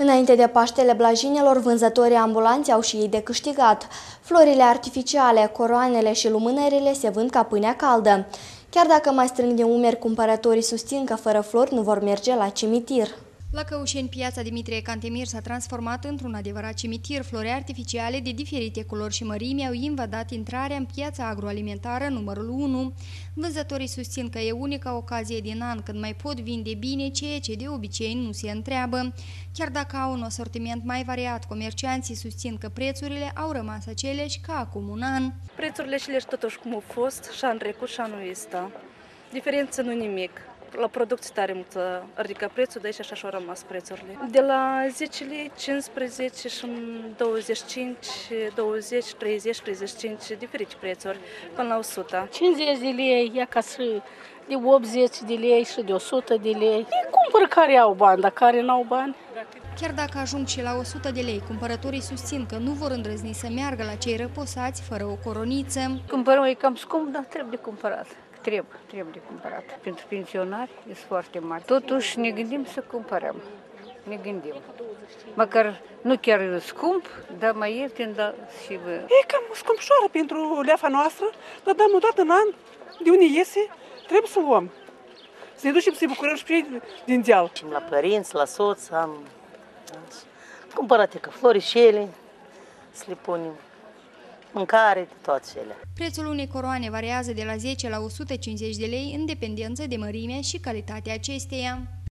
Înainte de Paștele Blajinelor, vânzătorii ambulanți au și ei de câștigat. Florile artificiale, coroanele și lumânările se vând ca pâinea caldă. Chiar dacă mai strâng din umeri, cumpărătorii susțin că fără flori nu vor merge la cimitir. La Căușeni, piața Dimitrie Cantemir s-a transformat într-un adevărat cimitir. Flori artificiale de diferite culori și mărimi au invadat intrarea în piața agroalimentară numărul 1. Vânzătorii susțin că e unica ocazie din an când mai pot vinde bine ceea ce de obicei nu se întreabă. Chiar dacă au un asortiment mai variat, comercianții susțin că prețurile au rămas aceleași ca acum un an. Prețurile și le totuși cum au fost și anul trecut și anul ăsta. Diferență nu nimic. La producție tare mult ridică prețul, de așa și-au rămas prețurile. De la 10 lei, 15 și 25, 20, 30, 35, diferite prețuri, până la 100. 50 de lei, ia ca și de 80 de lei și de 100 de lei. Ei cumpără care au bani, dar care n-au bani. Chiar dacă ajung și la 100 de lei, cumpărătorii susțin că nu vor îndrăzni să meargă la cei răposați fără o coroniță. Cumpărăm, e cam scump, dar trebuie de cumpărat. Trebuie de cumpărat. Pentru pensionari este foarte mare. Totuși ne gândim să cumpărăm. Ne gândim. Măcar nu chiar scump, dar mai ieftin, dar și... E cam scumpșoară pentru leafa noastră, dar dăm o dată în an, de unde iese, trebuie să luăm. Să ne ducem să-i bucurăm și pe ei din deal. La părinți, la soț, am cumpărate ca florișele, să le punem. Mâncare, toate cele. Prețul unei coroane variază de la 10 la 150 de lei în dependență de mărimea și calitatea acesteia.